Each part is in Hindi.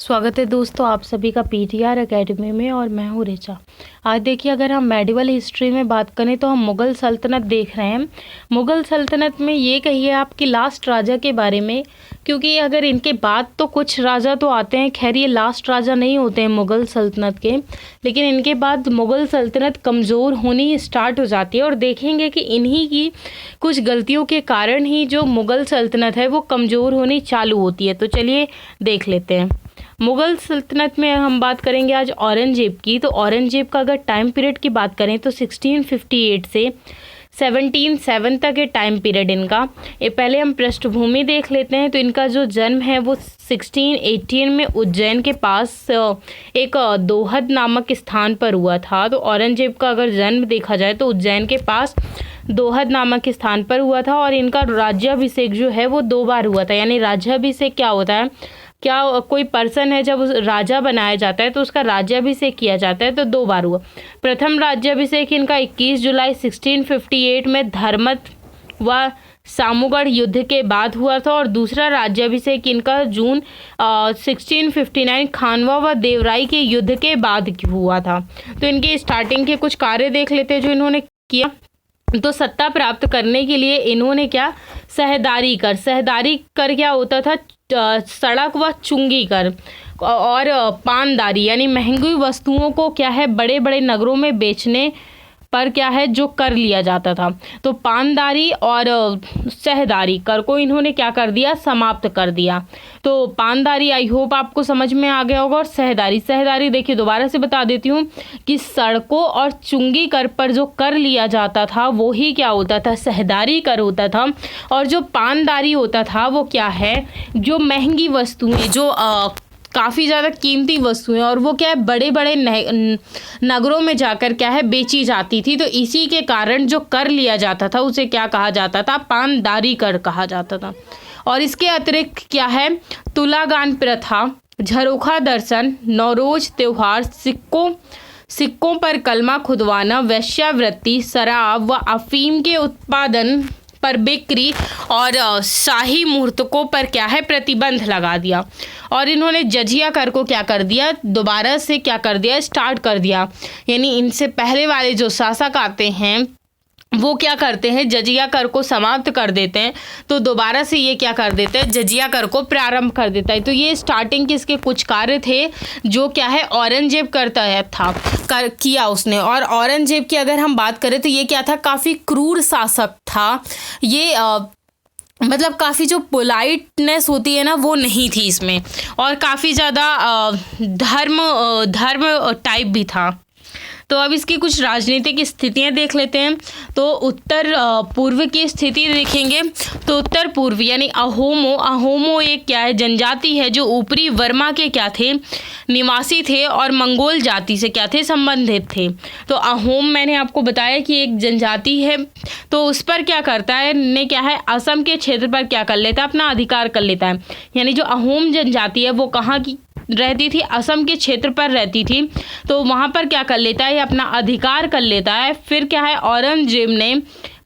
स्वागत है दोस्तों आप सभी का पीटीआर एकेडमी में। और मैं हूँ ऋचा। आज देखिए, अगर हम मेडिवल हिस्ट्री में बात करें तो हम मुग़ल सल्तनत देख रहे हैं। मुग़ल सल्तनत में ये कहिए आपकी लास्ट राजा के बारे में, क्योंकि अगर इनके बाद तो कुछ राजा तो आते हैं, खैर ये लास्ट राजा नहीं होते हैं मुग़ल सल्तनत के, लेकिन इनके बाद मुग़ल सल्तनत कमज़ोर होनी स्टार्ट हो जाती है। और देखेंगे कि इन्हीं की कुछ गलतियों के कारण ही जो मुग़ल सल्तनत है वो कमज़ोर होनी चालू होती है। तो चलिए देख लेते हैं। मुग़ल सल्तनत में हम बात करेंगे आज औरंगज़ेब की। तो औरंगज़ेब का अगर टाइम पीरियड की बात करें तो 1658 से 1707 तक ये टाइम पीरियड इनका। ये पहले हम पृष्ठभूमि देख लेते हैं। तो इनका जो जन्म है वो 1618 में उज्जैन के पास एक दोहद नामक स्थान पर हुआ था। तो औरंगज़ेब का अगर जन्म देखा जाए तो उज्जैन के पास दोहद नामक स्थान पर हुआ था। और इनका राज्याभिषेक जो है वो 2 बार हुआ था। यानी राज्याभिषेक क्या होता है, क्या कोई पर्सन है जब राजा बनाया जाता है तो उसका राज्याभिषेक किया जाता है, तो 2 बार हुआ। प्रथम राज्याभिषेक इनका 21 जुलाई 1658 में धर्मत व सामूगढ़ युद्ध के बाद हुआ था। और दूसरा राज्याभिषेक इनका जून 1659 खानवा व देवराई के युद्ध के बाद हुआ था। तो इनके स्टार्टिंग के कुछ कार्य देख लेते हैं जो इन्होंने किया। तो सत्ता प्राप्त करने के लिए इन्होंने क्या, सहदारी कर क्या होता था, सड़क व चुंगी कर और पानदारी, यानी महंगी वस्तुओं को क्या है बड़े बड़े नगरों में बेचने पर क्या है जो कर लिया जाता था। तो पानदारी और सहदारी कर को इन्होंने क्या कर दिया, समाप्त कर दिया। तो पानदारी आई होप आपको समझ में आ गया होगा। और सहदारी देखिए दोबारा से बता देती हूँ कि सड़कों और चुंगी कर पर जो कर लिया जाता था वो ही क्या होता था, सहदारी कर होता था। और जो पानदारी होता था वो क्या है, जो महंगी वस्तुएं, जो काफ़ी ज़्यादा कीमती वस्तुएं, और वो क्या है बड़े बड़े नगरों में जाकर क्या है बेची जाती थी। तो इसी के कारण जो कर लिया जाता था उसे क्या कहा जाता था, पानदारी कर कहा जाता था। और इसके अतिरिक्त क्या है, तुलागान प्रथा, झरोखा दर्शन, नौरोज त्योहार, सिक्कों पर कलमा खुदवाना, वेश्यावृत्ति, शराब व अफीम के उत्पादन पर बिक्री और शाही मुहूर्तकों पर क्या है प्रतिबंध लगा दिया। और इन्होंने जजिया कर को क्या कर दिया, दोबारा से क्या कर दिया, स्टार्ट कर दिया। यानी इनसे पहले वाले जो शासक आते हैं वो क्या करते हैं, जजिया कर को समाप्त कर देते हैं। तो दोबारा से ये क्या कर देते हैं, जजिया कर को प्रारंभ कर देता है। तो ये स्टार्टिंग के इसके कुछ कार्य थे जो क्या है औरंगज़ेब किया उसने। और औरंगज़ेब की अगर हम बात करें तो ये क्या था, काफ़ी क्रूर शासक था। ये मतलब काफ़ी जो पोलाइटनेस होती है ना वो नहीं थी इसमें, और काफ़ी ज़्यादा धर्म टाइप भी था। तो अब इसकी कुछ राजनीतिक स्थितियां देख लेते हैं। तो उत्तर पूर्व की स्थिति देखेंगे तो उत्तर पूर्व यानी अहोमो एक क्या है, जनजाति है जो ऊपरी वर्मा के क्या थे, निवासी थे और मंगोल जाति से क्या थे, संबंधित थे। तो अहोम मैंने आपको बताया कि एक जनजाति है। तो उस पर क्या करता है ने क्या है, असम के क्षेत्र पर क्या कर लेता है, अपना अधिकार कर लेता है। यानी जो अहोम जनजाति है वो कहाँ की रहती थी, असम के क्षेत्र पर रहती थी। तो वहाँ पर क्या कर लेता है, अपना अधिकार कर लेता है। फिर क्या है, औरंगजेब ने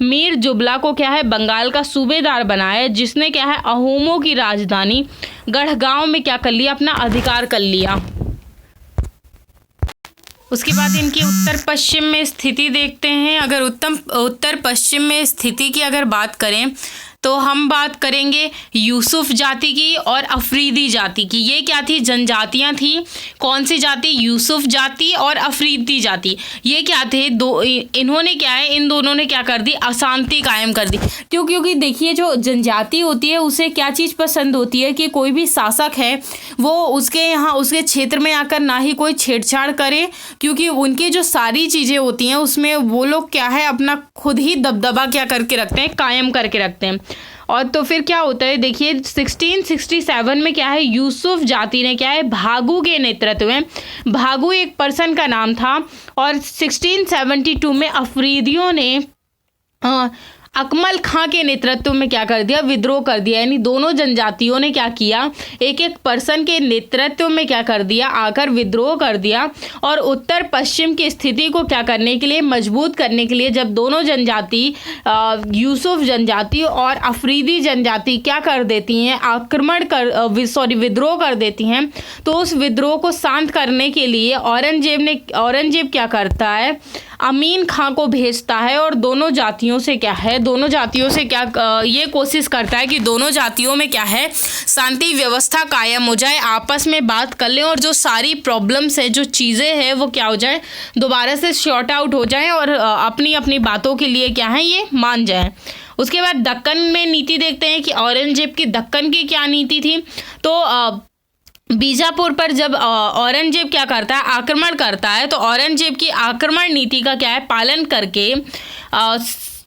मीर जुबला को क्या है बंगाल का सूबेदार बनाया, जिसने क्या है अहोमों की राजधानी गढ़गांव में क्या कर लिया, अपना अधिकार कर लिया। उसके बाद इनकी उत्तर पश्चिम में स्थिति देखते हैं। अगर उत्तर पश्चिम में स्थिति की अगर बात करें तो हम बात करेंगे यूसुफ जाति की और अफरीदी जाति की। ये क्या थी, जनजातियां थी। कौन सी जाति, यूसुफ जाति और अफरीदी जाति। ये क्या थे, इन्होंने क्या है, इन दोनों ने क्या कर दी, अशांति कायम कर दी। क्योंकि देखिए जो जनजाति होती है उसे क्या चीज़ पसंद होती है कि कोई भी शासक है वो उसके क्षेत्र में आकर ना ही कोई छेड़छाड़ करे, क्योंकि उनकी जो सारी चीज़ें होती हैं उसमें वो लोग क्या है अपना खुद ही दबदबा क्या करके रखते हैं, कायम करके रखते हैं। और तो फिर क्या होता है, देखिए 1667 में क्या है, यूसुफ जाति ने क्या है भागू के नेतृत्व में, भागू एक पर्सन का नाम था। और 1672 में अफरीदियों ने अकमल खां के नेतृत्व में क्या कर दिया, विद्रोह कर दिया। यानी दोनों जनजातियों ने क्या किया, एक एक पर्सन के नेतृत्व में क्या कर दिया, आकर विद्रोह कर दिया। और उत्तर पश्चिम की स्थिति को क्या करने के लिए, मजबूत करने के लिए, जब दोनों जनजाति यूसुफ जनजाति और अफरीदी जनजाति क्या कर देती हैं, विद्रोह कर देती हैं, तो उस विद्रोह को शांत करने के लिए औरंगजेब क्या करता है, अमीन खां को भेजता है और दोनों जातियों से ये कोशिश करता है कि दोनों जातियों में क्या है, शांति व्यवस्था कायम हो जाए, आपस में बात कर लें और जो सारी प्रॉब्लम्स है, जो चीज़ें हैं, वो क्या हो जाए, दोबारा से शॉर्ट आउट हो जाए और अपनी अपनी बातों के लिए क्या है, ये मान जाए। उसके बाद दक्कन में नीति देखते हैं कि औरंगजेब की दक्कन की क्या नीति थी। तो बीजापुर पर जब औरंगजेब क्या करता है, आक्रमण करता है, तो औरंगजेब की आक्रमण नीति का क्या है, पालन करके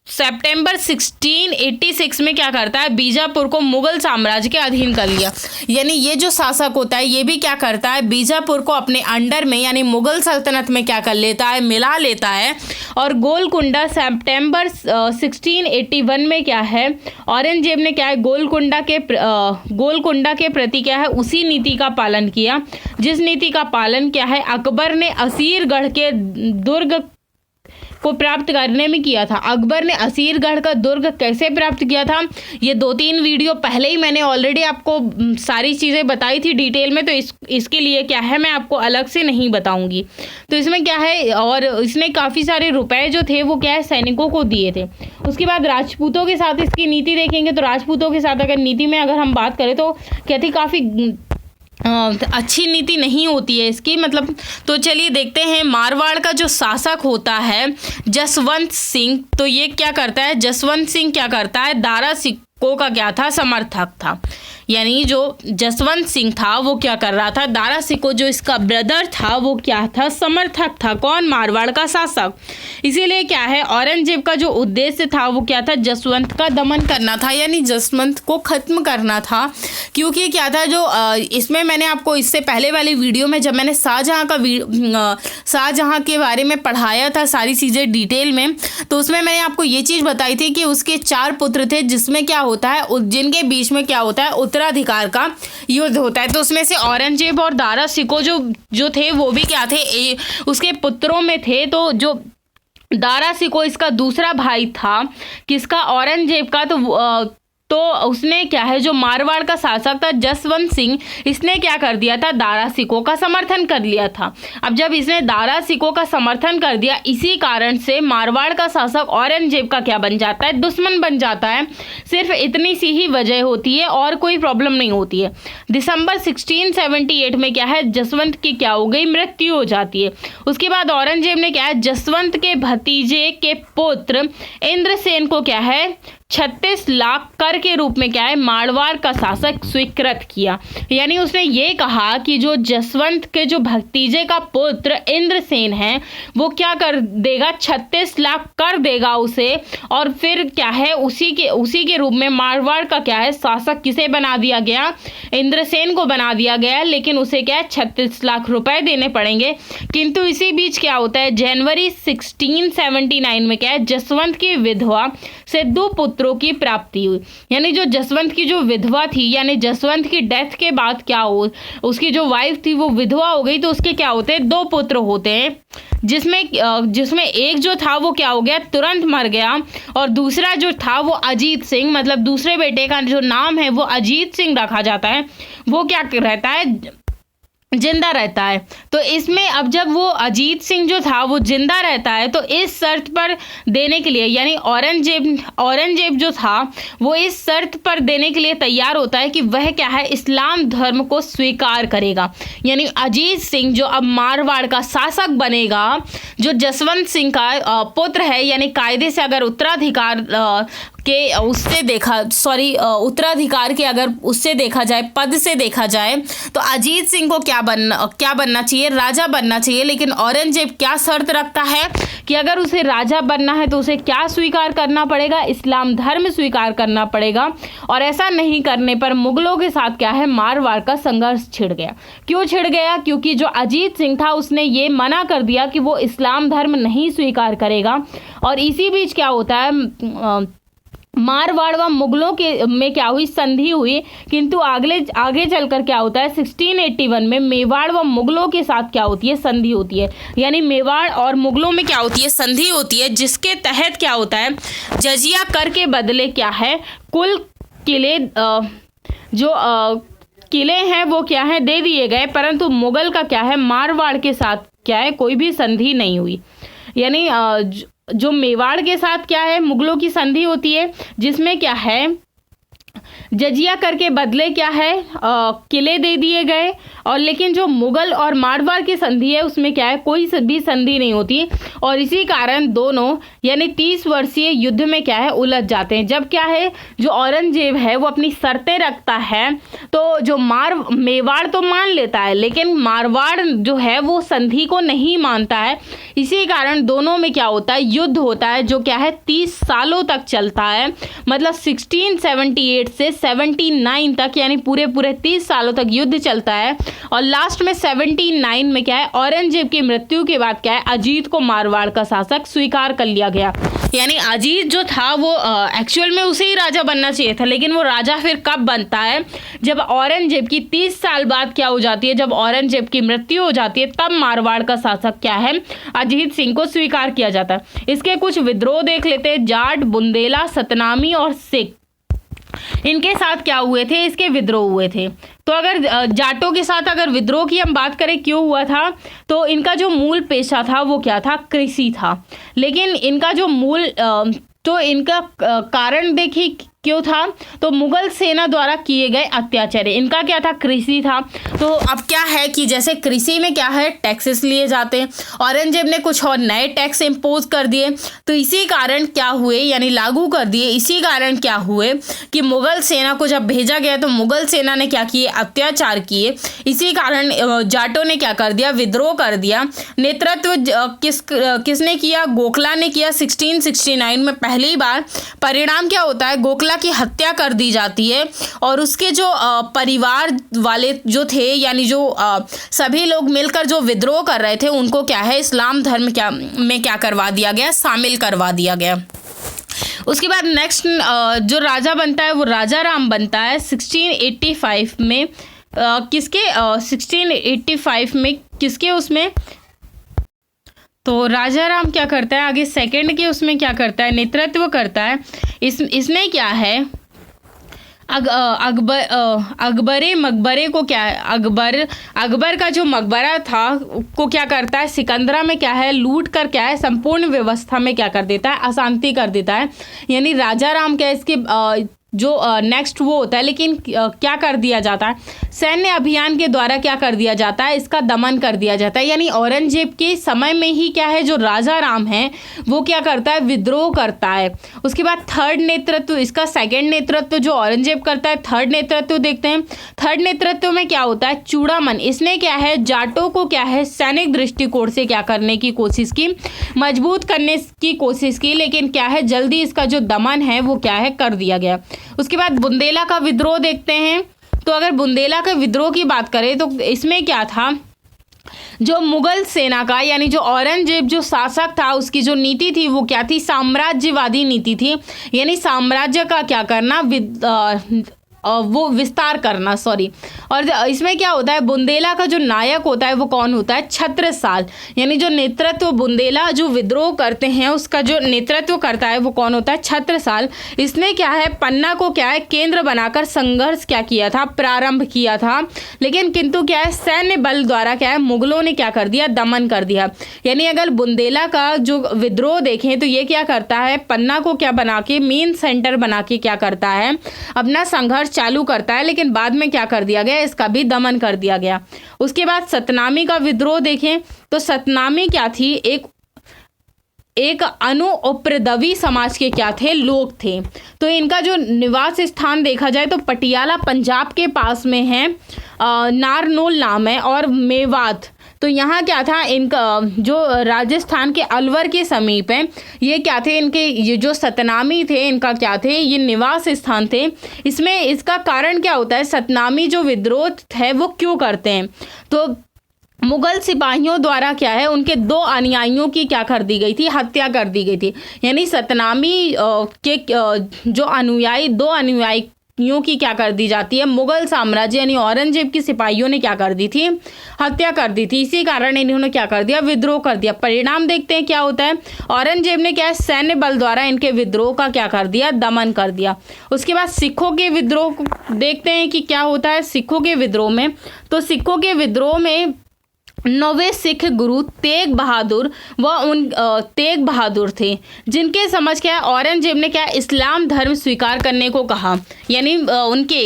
सितंबर 1686 में क्या करता है, बीजापुर को मुगल साम्राज्य के अधीन कर लिया। यानी ये जो शासक होता है, ये भी क्या करता है, बीजापुर को अपने अंडर में यानी मुगल सल्तनत में क्या कर लेता है, मिला लेता है। और गोलकुंडा सितंबर 1681 में क्या है, औरंगजेब ने क्या है, गोलकुंडा के प्रति क्या है, उसी नीति का पालन किया, जिस नीति का पालन क्या है, अकबर ने असीरगढ़ के दुर्ग को प्राप्त करने में किया था। अकबर ने असीरगढ़ का दुर्ग कैसे प्राप्त किया था, ये 2-3 वीडियो पहले ही मैंने ऑलरेडी आपको सारी चीज़ें बताई थी डिटेल में, तो इसके लिए क्या है, मैं आपको अलग से नहीं बताऊंगी। तो इसमें क्या है, और इसने काफ़ी सारे रुपए जो थे वो क्या है, सैनिकों को दिए थे। उसके बाद राजपूतों के साथ इसकी नीति देखेंगे, तो राजपूतों के साथ अगर नीति में अगर हम बात करें तो कहती काफ़ी अच्छी नीति नहीं होती है इसकी, मतलब। तो चलिए देखते हैं, मारवाड़ का जो शासक होता है जसवंत सिंह, तो ये क्या करता है, जसवंत सिंह क्या करता है, दारा सिकों का क्या था, समर्थक था। यानी जो जसवंत सिंह था वो क्या कर रहा था, दारा सिकों जो इसका ब्रदर था वो क्या था, समर्थक था। कौन, मारवाड़ का शासक। इसीलिए क्या है, औरंगजेब का जो उद्देश्य था वो क्या था, जसवंत का दमन करना था, यानी जसवंत को खत्म करना था। क्योंकि क्या था, जो इसमें मैंने आपको इससे पहले वाली वीडियो में जब मैंने शाहजहां के बारे में पढ़ाया था सारी चीज़ें डिटेल में, तो उसमें मैंने आपको ये चीज़ बताई थी कि उसके 4 पुत्र थे, जिसमें क्या होता है, जिनके बीच में क्या होता है, उत्तराधिकार का युद्ध होता है। तो उसमें से औरंगजेब और दारा सिकों जो थे वो भी क्या थे, उसके पुत्रों में थे। तो जो दारा सिकों इसका दूसरा भाई था, किसका, औरंगजेब का। तो उसने क्या है, जो मारवाड़ का शासक था जसवंत सिंह, इसने क्या कर दिया था, दारा सिकों का समर्थन कर लिया था। अब जब इसने दारा सिकों का समर्थन कर दिया, इसी कारण से मारवाड़ का शासक औरंगजेब का क्या बन जाता है, दुश्मन बन जाता है। सिर्फ इतनी सी ही वजह होती है और कोई प्रॉब्लम नहीं होती है। दिसंबर 1678 में क्या है, जसवंत की क्या हो गई, मृत्यु हो जाती है। उसके बाद औरंगजेब ने क्या है, जसवंत के भतीजे के पुत्र इंद्रसेन को क्या है, 36 लाख कर के रूप में क्या है, मारवाड़ का शासक स्वीकृत किया। यानी उसने ये कहा कि जो जसवंत के जो भतीजे का पुत्र इंद्रसेन है वो क्या कर देगा, 36 लाख कर देगा उसे। और फिर क्या है, उसी के रूप में मारवाड़ का क्या है, शासक किसे बना दिया गया, इंद्रसेन को बना दिया गया। लेकिन उसे क्या है, 36 लाख रुपए देने पड़ेंगे। किंतु इसी बीच क्या होता है, जनवरी 1679 में क्या है, जसवंत की विधवा से 2 पुत्रों की प्राप्ति हुई। यानी जो जसवंत की जो विधवा थी, यानी जसवंत की डेथ के बाद क्या हो, उसकी जो वाइफ थी वो विधवा हो गई, तो उसके क्या होते हैं, 2 पुत्र होते हैं, जिसमें एक जो था वो क्या हो गया, तुरंत मर गया। और दूसरा जो था वो अजीत सिंह, मतलब दूसरे बेटे का जो नाम है वो अजीत सिंह रखा जाता है, वो क्या रहता है, जिंदा रहता है। तो इसमें अब जब वो अजीत सिंह जो था वो जिंदा रहता है, तो इस शर्त पर देने के लिए, यानी औरंगजेब जो था वो इस शर्त पर देने के लिए तैयार होता है कि वह क्या है, इस्लाम धर्म को स्वीकार करेगा। यानी अजीत सिंह जो अब मारवाड़ का शासक बनेगा, जो जसवंत सिंह का पुत्र है, यानी कायदे से अगर उत्तराधिकार के अगर उससे देखा जाए, पद से देखा जाए, तो अजीत सिंह को क्या बनना चाहिए, राजा बनना चाहिए। लेकिन औरंगजेब क्या शर्त रखता है कि अगर उसे राजा बनना है तो उसे क्या स्वीकार करना पड़ेगा, इस्लाम धर्म स्वीकार करना पड़ेगा। और ऐसा नहीं करने पर मुगलों के साथ क्या है, मारवाड़ का संघर्ष छिड़ गया। क्यों छिड़ गया, क्योंकि जो अजीत सिंह था उसने ये मना कर दिया कि वो इस्लाम धर्म नहीं स्वीकार करेगा। और इसी बीच क्या होता है, मारवाड़ व मुगलों के में क्या हुई, संधि हुई, किंतु आगे चलकर क्या होता है 1681 में मेवाड़ व मुगलों के साथ क्या होती है, संधि होती है। यानी मेवाड़ और मुगलों में क्या होती है, संधि होती है, जिसके तहत क्या होता है, जजिया कर के बदले क्या है, कुल किले किले हैं वो क्या है, दे दिए गए, परंतु मुगल का क्या है, मारवाड़ के साथ क्या है, कोई भी संधि नहीं हुई। यानी जो मेवाड़ के साथ क्या है, मुगलों की संधि होती है, जिसमें क्या है, जजिया कर के बदले क्या है, किले दे दिए गए, और लेकिन जो मुगल और मारवाड़ की संधि है उसमें क्या है, कोई भी संधि नहीं होती, और इसी कारण दोनों यानी 30 वर्षीय युद्ध में क्या है, उलझ जाते हैं। जब क्या है, जो औरंगजेब है वो अपनी शर्तें रखता है, तो जो मेवाड़ तो मान लेता है, लेकिन मारवाड़ जो है वो संधि को नहीं मानता है। इसी कारण दोनों में क्या होता है, युद्ध होता है, जो क्या है 30 सालों तक चलता है, मतलब 1678 से 79 तक, यानी पूरे 30 सालों तक युद्ध चलता है। और लास्ट में 79 में क्या है, औरंगजेब की मृत्यु के बाद क्या है, अजीत को मारवाड़ का शासक स्वीकार कर लिया गया। यानी अजीत जो था वो एक्चुअल में उसे ही राजा बनना चाहिए था, लेकिन वो राजा फिर कब बनता है, जब औरंगजेब की 30 साल बाद क्या हो जाती है, जब औरंगजेब की मृत्यु हो जाती है, तब मारवाड़ का शासक क्या है, अजीत सिंह को स्वीकार किया जाता है। इसके कुछ विद्रोह देख लेते हैं। जाट, बुंदेला, सतनामी और सिख, इनके साथ क्या हुए थे, इसके विद्रोह हुए थे। तो अगर जाटों के साथ अगर विद्रोह की हम बात करें क्यों हुआ था, तो इनका जो मूल पेशा था वो क्या था, कृषि था। लेकिन इनका जो तो इनका कारण देखिए क्यों था, तो मुगल सेना द्वारा किए गए अत्याचार। इनका क्या था, कृषि था। तो अब क्या है कि जैसे कृषि में क्या है, टैक्सेस लिए जाते हैं, औरंगजेब ने कुछ और नए टैक्स इम्पोज कर दिए, तो इसी कारण क्या हुए, यानी लागू कर दिए, इसी कारण क्या हुए कि मुगल सेना को जब भेजा गया तो मुगल सेना ने क्या किए, अत्याचार किए। इसी कारण जाटों ने क्या कर दिया, विद्रोह कर दिया। नेतृत्व किसने किया, गोखला ने किया 1669 में पहली बार। परिणाम क्या होता है, गोखला की हत्या कर दी जाती है, और उसके जो परिवार वाले जो थे, यानी जो सभी लोग मिलकर जो विद्रोह कर रहे थे, उनको क्या है, इस्लाम धर्म में क्या करवा दिया गया, शामिल करवा दिया गया। उसके बाद नेक्स्ट जो राजा बनता है वो राजा राम बनता है 1685 में। किसके 1685 में किसके उसमें, तो राजा राम क्या करता है, आगे सेकंड के उसमें क्या करता है, नेतृत्व करता है। इसने क्या है, अकबरे मकबरे को क्या है, अकबर का जो मकबरा था को क्या करता है, सिकंदरा में क्या है, लूट कर क्या है, संपूर्ण व्यवस्था में क्या कर देता है, अशांति कर देता है। यानी राजा राम क्या इसके जो नेक्स्ट वो होता है, लेकिन क्या कर दिया जाता है, सैन्य अभियान के द्वारा क्या कर दिया जाता है, इसका दमन कर दिया जाता है। यानी औरंगजेब के समय में ही क्या है, जो राजा राम है वो क्या करता है, विद्रोह करता है। उसके बाद थर्ड नेतृत्व, इसका सेकंड नेतृत्व जो औरंगजेब करता है, थर्ड नेतृत्व देखते हैं। थर्ड नेतृत्व में क्या होता है, चूड़ामन, इसने क्या है, जाटों को क्या है, सैनिक दृष्टिकोण से क्या करने की कोशिश की, मजबूत करने की कोशिश की, लेकिन क्या है, जल्दी इसका जो दमन है वो क्या है, कर दिया गया। उसके बाद बुंदेला का विद्रोह देखते हैं। तो अगर बुंदेला के विद्रोह की बात करें तो इसमें क्या था, जो मुगल सेना का, यानी जो औरंगजेब जो शासक था उसकी जो नीति थी वो क्या थी, साम्राज्यवादी नीति थी। यानी साम्राज्य का क्या करना, वो विस्तार करना, सॉरी। और इसमें क्या होता है, बुंदेला का जो नायक होता है वो कौन होता है, छत्रसाल। यानी जो नेतृत्व बुंदेला जो विद्रोह करते हैं उसका जो नेतृत्व करता है वो कौन होता है, छत्रसाल। इसने क्या है, पन्ना को क्या है, केंद्र बनाकर संघर्ष क्या किया था, प्रारंभ किया था। लेकिन किंतु क्या है, सैन्य बल द्वारा क्या है, मुगलों ने क्या कर दिया, दमन कर दिया। यानी अगर बुंदेला का जो विद्रोह देखें तो ये क्या करता है, पन्ना को क्या बना के, मेन सेंटर बना के क्या करता है, अपना संघर्ष चालू करता है, लेकिन बाद में क्या कर दिया गया, इसका भी दमन कर दिया गया। उसके बाद सतनामी का विद्रोह देखें तो सतनामी क्या थी, एक उपद्रवी समाज के क्या थे, लोग थे। तो इनका जो निवास स्थान देखा जाए तो पटियाला पंजाब के पास में है, नारनौल नाम है, और मेवात, तो यहाँ क्या था, इनका जो राजस्थान के अलवर के समीप है, ये क्या थे, इनके ये जो सतनामी थे इनका क्या थे, ये निवास स्थान थे। इसमें इसका कारण क्या होता है, सतनामी जो विद्रोह है वो क्यों करते हैं, तो मुगल सिपाहियों द्वारा क्या है, उनके 2 अनुयायियों की क्या कर दी गई थी, हत्या कर दी गई थी। यानी सतनामी के जो अनुयायी 2 अनुयायियों की क्या कर दी जाती है, मुगल साम्राज्य यानी औरंगजेब की सिपाहियों ने क्या कर दी थी, हत्या कर दी थी। इसी कारण इन्होंने क्या कर दिया, विद्रोह कर दिया। परिणाम देखते हैं क्या होता है। औरंगजेब ने क्या है, सैन्य बल द्वारा इनके विद्रोह का क्या कर दिया, दमन कर दिया। उसके बाद सिखों के विद्रोह देखते हैं कि क्या होता है सिखों के विद्रोह में। तो सिखों के विद्रोह में 9वें सिख गुरु तेग बहादुर व उन तेग बहादुर थे, जिनके समझ क्या है, औरंगजेब ने क्या इस्लाम धर्म स्वीकार करने को कहा। यानी उनके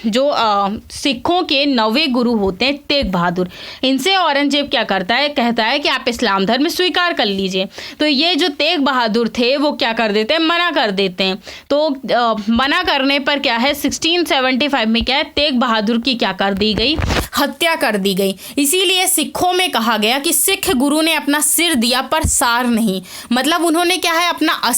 जो सिखों के 9वें गुरु होते हैं तेग बहादुर, इनसे औरंगजेब क्या करता है, कहता है कि आप इस्लाम धर्म स्वीकार कर लीजिए। तो ये जो तेग बहादुर थे वो क्या कर देते हैं, मना कर देते हैं। तो मना करने पर क्या है, 1675 में क्या है, तेग बहादुर की क्या कर दी गई, हत्या कर दी गई। इसीलिए सिखों में कहा गया कि सिख गुरु ने अपना सिर दिया पर सार नहीं। मतलब उन्होंने क्या है, अपना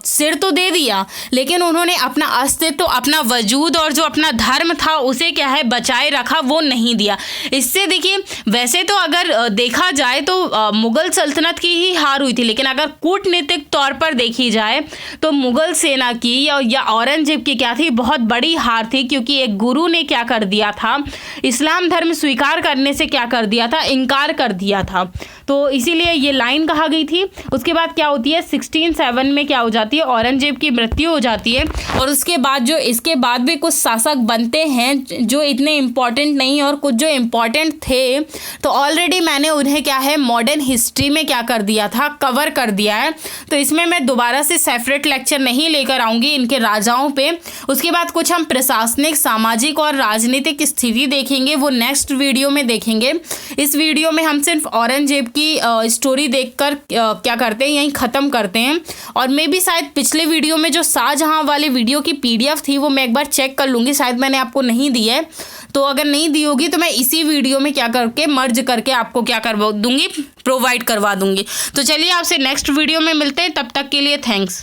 सिर तो दे दिया, लेकिन उन्होंने अपना अस्तित्व, तो अपना वजूद और जो अपना धर्म था उसे क्या है, बचाए रखा, वो नहीं दिया। इससे देखिए, वैसे तो अगर देखा जाए तो मुगल सल्तनत की ही हार हुई थी, लेकिन अगर कूटनीतिक तौर पर देखी जाए तो मुगल सेना की या औरंगजेब की क्या थी, बहुत बड़ी हार थी। क्योंकि एक गुरु ने क्या कर दिया था, इस्लाम धर्म स्वीकार करने से क्या कर दिया था, इनकार कर दिया था। तो इसीलिए ये लाइन कहा गई थी। उसके बाद क्या होती है, 1607 में क्या हो जाती है, औरंगजेब की मृत्यु हो जाती है। और उसके बाद जो इसके बाद भी कुछ शासक बनते हैं जो इतने इम्पॉर्टेंट नहीं, और कुछ जो इम्पॉर्टेंट थे तो ऑलरेडी मैंने उन्हें क्या है, मॉडर्न हिस्ट्री में क्या कर दिया था, कवर कर दिया है। तो इसमें मैं दोबारा से सेपरेट लेक्चर नहीं लेकर आऊँगी इनके राजाओं पे। उसके बाद कुछ हम प्रशासनिक, सामाजिक और राजनीतिक स्थिति देखेंगे, वो नेक्स्ट वीडियो में देखेंगे। इस वीडियो में हम सिर्फ औरंगजेब की स्टोरी देखकर क्या करते हैं, यहीं ख़त्म करते हैं। और मैं भी शायद पिछले वीडियो में जो शाहजहां वाले वीडियो की PDF थी वो मैं एक बार चेक कर लूँगी, शायद मैंने आपको नहीं दी है। तो अगर नहीं दी होगी तो मैं इसी वीडियो में क्या करके मर्ज करके आपको क्या करवा दूँगी, प्रोवाइड करवा दूँगी। तो चलिए आपसे नेक्स्ट वीडियो में मिलते हैं, तब तक के लिए थैंक्स।